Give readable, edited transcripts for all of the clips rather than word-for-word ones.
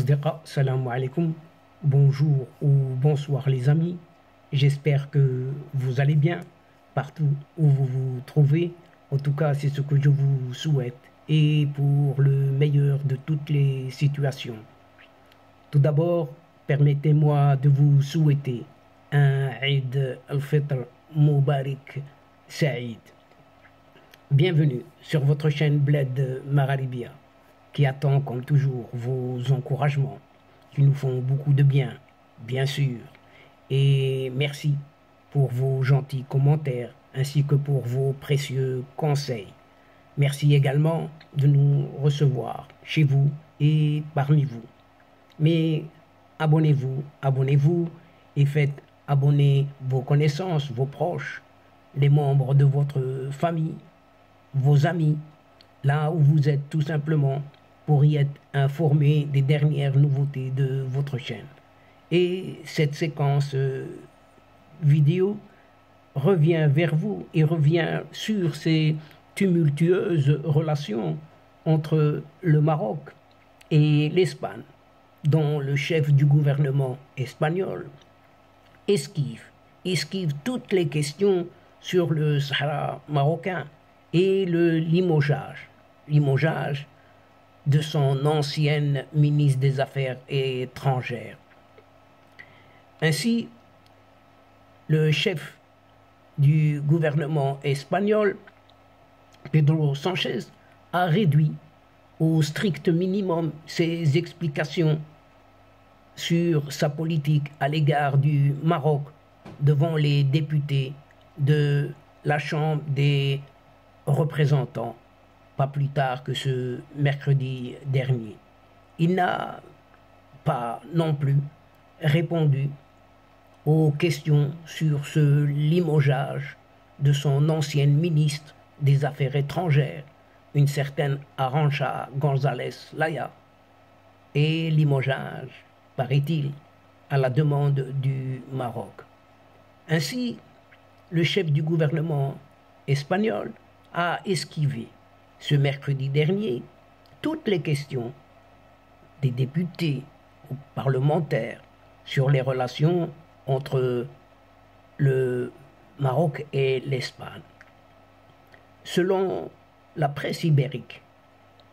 Asdiqa, salam alaikum, bonjour ou bonsoir les amis, j'espère que vous allez bien partout où vous vous trouvez, en tout cas c'est ce que je vous souhaite et pour le meilleur de toutes les situations. Tout d'abord, permettez-moi de vous souhaiter un Eid al-Fitr Mubarak Saïd. Bienvenue sur votre chaîne Bled Magharibia, qui attend comme toujours vos encouragements, qui nous font beaucoup de bien, bien sûr. Et merci pour vos gentils commentaires, ainsi que pour vos précieux conseils. Merci également de nous recevoir chez vous et parmi vous. Mais abonnez-vous et faites abonner vos connaissances, vos proches, les membres de votre famille, vos amis, là où vous êtes tout simplement, pour y être informé des dernières nouveautés de votre chaîne. Et cette séquence vidéo revient vers vous et revient sur ces tumultueuses relations entre le Maroc et l'Espagne, dont le chef du gouvernement espagnol esquive toutes les questions sur le Sahara marocain et le limogeage de son ancienne ministre des Affaires étrangères. Ainsi, le chef du gouvernement espagnol, Pedro Sánchez, a réduit au strict minimum ses explications sur sa politique à l'égard du Maroc devant les députés de la Chambre des représentants, pas plus tard que ce mercredi dernier. Il n'a pas non plus répondu aux questions sur ce limogeage de son ancienne ministre des Affaires étrangères, une certaine Arantxa González Laya, et limogeage, paraît-il, à la demande du Maroc. Ainsi, le chef du gouvernement espagnol a esquivé ce mercredi dernier toutes les questions des députés ou parlementaires sur les relations entre le Maroc et l'Espagne. Selon la presse ibérique,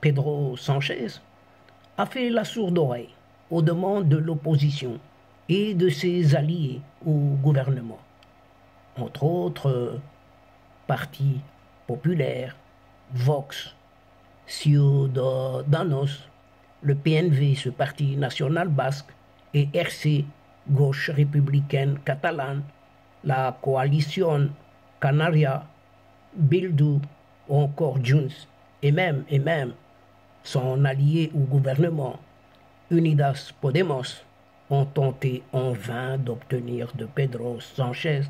Pedro Sánchez a fait la sourde oreille aux demandes de l'opposition et de ses alliés au gouvernement, entre autres partis populaires, Vox, Ciudadanos, le PNV, ce parti national basque, et RC, gauche républicaine catalane, la coalition Canaria, Bildu ou encore Junts, et même son allié au gouvernement, Unidas Podemos, ont tenté en vain d'obtenir de Pedro Sánchez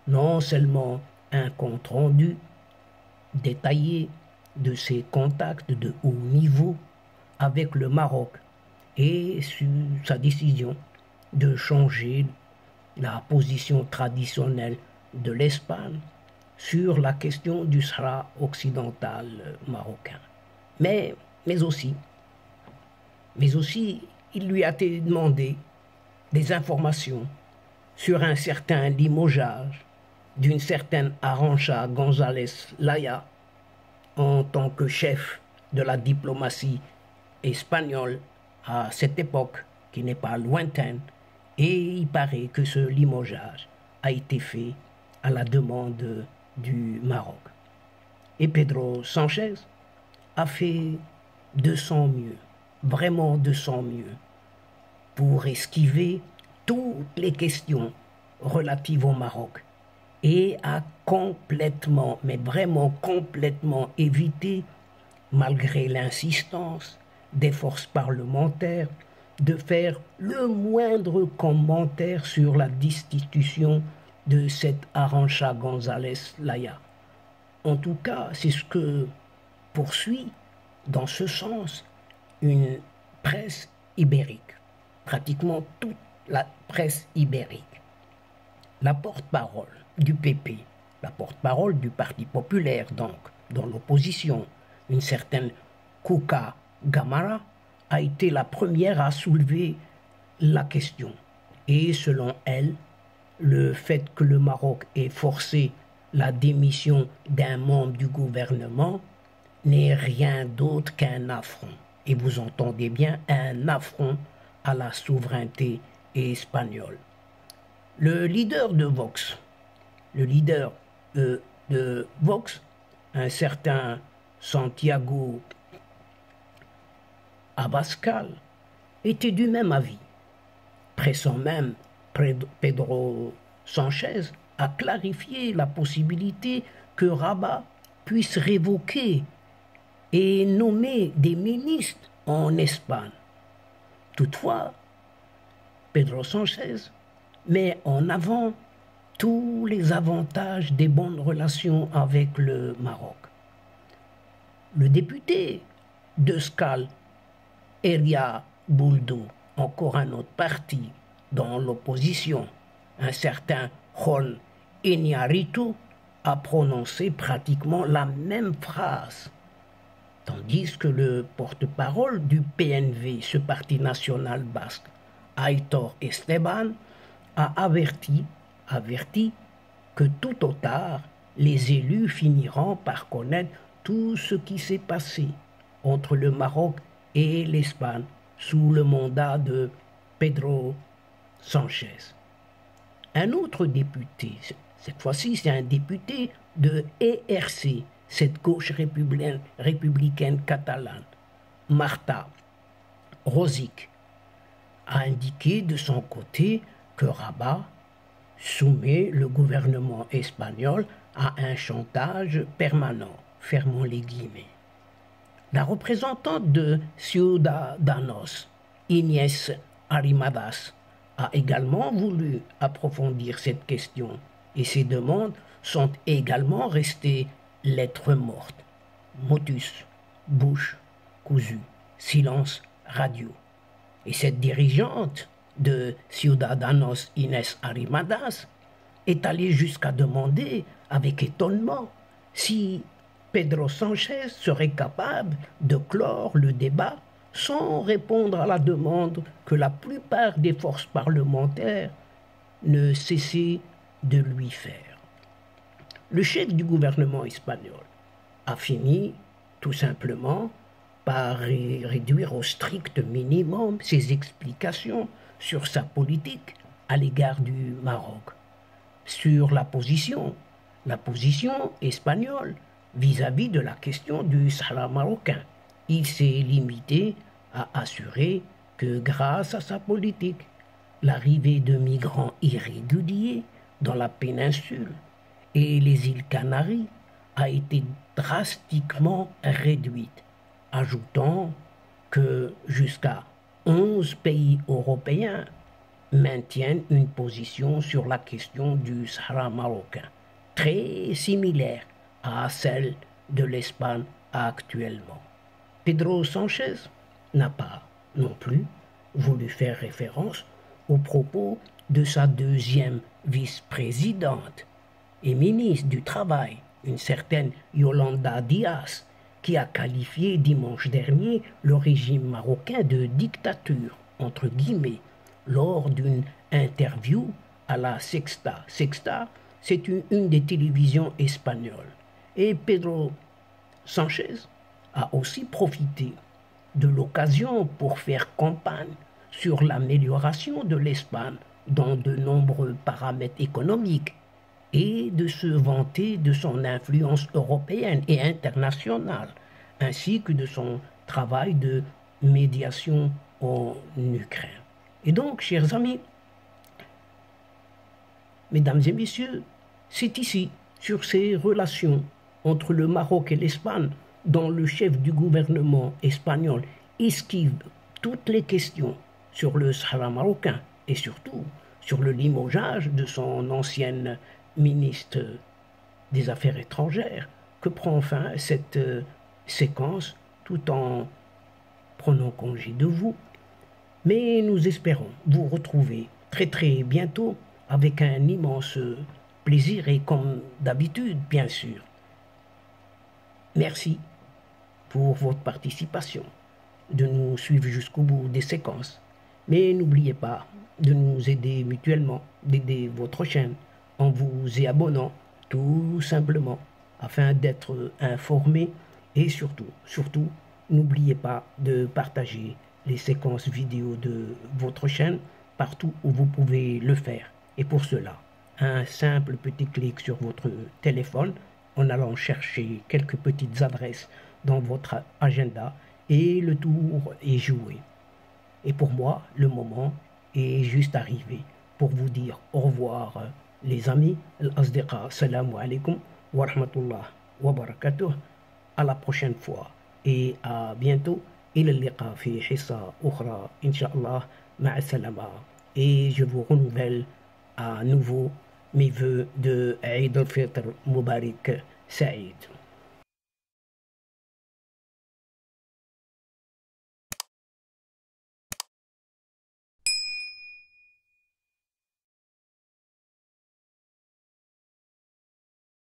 non seulement un compte rendu détaillé de ses contacts de haut niveau avec le Maroc et sur sa décision de changer la position traditionnelle de l'Espagne sur la question du Sahara occidental marocain. Mais aussi, il lui a été demandé des informations sur un certain limogeage d'une certaine Arantxa González Laya en tant que chef de la diplomatie espagnole à cette époque qui n'est pas lointaine, et il paraît que ce limogeage a été fait à la demande du Maroc. Et Pedro Sánchez a fait de son mieux, vraiment de son mieux, pour esquiver toutes les questions relatives au Maroc et a complètement, mais vraiment complètement évité, malgré l'insistance des forces parlementaires, de faire le moindre commentaire sur la destitution de cette Arantxa González Laya. En tout cas, c'est ce que poursuit, dans ce sens, une presse ibérique, pratiquement toute la presse ibérique. La porte-parole du PP, la porte-parole du Parti populaire, donc, dans l'opposition, une certaine Cuca Gamarra, a été la première à soulever la question. Et selon elle, le fait que le Maroc ait forcé la démission d'un membre du gouvernement n'est rien d'autre qu'un affront. Et vous entendez bien, un affront à la souveraineté espagnole. Le leader de Vox, de Vox, un certain Santiago Abascal, était du même avis, pressant même Pedro Sanchez à clarifier la possibilité que Rabat puisse révoquer et nommer des ministres en Espagne. Toutefois, Pedro Sanchez met en avant tous les avantages des bonnes relations avec le Maroc. Le député d'Euskal Herria Bildu, encore un autre parti dans l'opposition, un certain Jon Iñárritu, a prononcé pratiquement la même phrase, tandis que le porte-parole du PNV, ce parti national basque, Aitor Esteban, a averti que tôt ou tard, les élus finiront par connaître tout ce qui s'est passé entre le Maroc et l'Espagne sous le mandat de Pedro Sanchez. Un autre député, cette fois-ci c'est un député de ERC, cette gauche républicaine catalane, Marta Rosic, a indiqué de son côté que Rabat soumet le gouvernement espagnol à un chantage permanent, fermons les guillemets. La représentante de Ciudadanos, Inés Arrimadas, a également voulu approfondir cette question et ses demandes sont également restées lettres mortes. Motus, bouche cousue, silence radio. Et cette dirigeante de Ciudadanos, Inés Arrimadas, est allée jusqu'à demander avec étonnement si Pedro Sanchez serait capable de clore le débat sans répondre à la demande que la plupart des forces parlementaires ne cessaient de lui faire. Le chef du gouvernement espagnol a fini tout simplement par réduire au strict minimum ses explications sur sa politique à l'égard du Maroc, sur la position espagnole vis-à-vis de la question du Sahara marocain. Il s'est limité à assurer que grâce à sa politique, l'arrivée de migrants irréguliers dans la péninsule et les îles Canaries a été drastiquement réduite, ajoutant que jusqu'à 11 pays européens maintiennent une position sur la question du Sahara marocain, très similaire à celle de l'Espagne actuellement. Pedro Sanchez n'a pas non plus voulu faire référence aux propos de sa deuxième vice-présidente et ministre du Travail, une certaine Yolanda Díaz, qui a qualifié dimanche dernier le régime marocain de dictature, entre guillemets, lors d'une interview à la Sexta. Sexta, c'est une des télévisions espagnoles. Et Pedro Sanchez a aussi profité de l'occasion pour faire campagne sur l'amélioration de l'Espagne dans de nombreux paramètres économiques et de se vanter de son influence européenne et internationale, ainsi que de son travail de médiation en Ukraine. Et donc, chers amis, mesdames et messieurs, c'est ici, sur ces relations entre le Maroc et l'Espagne, dont le chef du gouvernement espagnol esquive toutes les questions sur le Sahara marocain et surtout sur le limogeage de son ancienne ministre des Affaires étrangères, que prend fin cette séquence tout en prenant congé de vous. Mais nous espérons vous retrouver très très bientôt avec un immense plaisir et comme d'habitude, bien sûr. Merci pour votre participation. de nous suivre jusqu'au bout des séquences. Mais n'oubliez pas de nous aider mutuellement, d'aider votre chaîne en vous y abonnant tout simplement afin d'être informé et surtout, n'oubliez pas de partager les séquences vidéo de votre chaîne partout où vous pouvez le faire. Et pour cela, un simple petit clic sur votre téléphone en allant chercher quelques petites adresses dans votre agenda et le tour est joué. Et pour moi, le moment est juste arrivé pour vous dire au revoir les amis. Al-Asdiqa, salamu alaikum wa rahmatullah wa barakatuh. À la prochaine fois et à bientôt. إلى اللقاء في حصة أخرى إن شاء الله مع السلامة. Et je vous renouvelle à nouveau mes vœux de Eid al-Fitr Mubarak Saïd.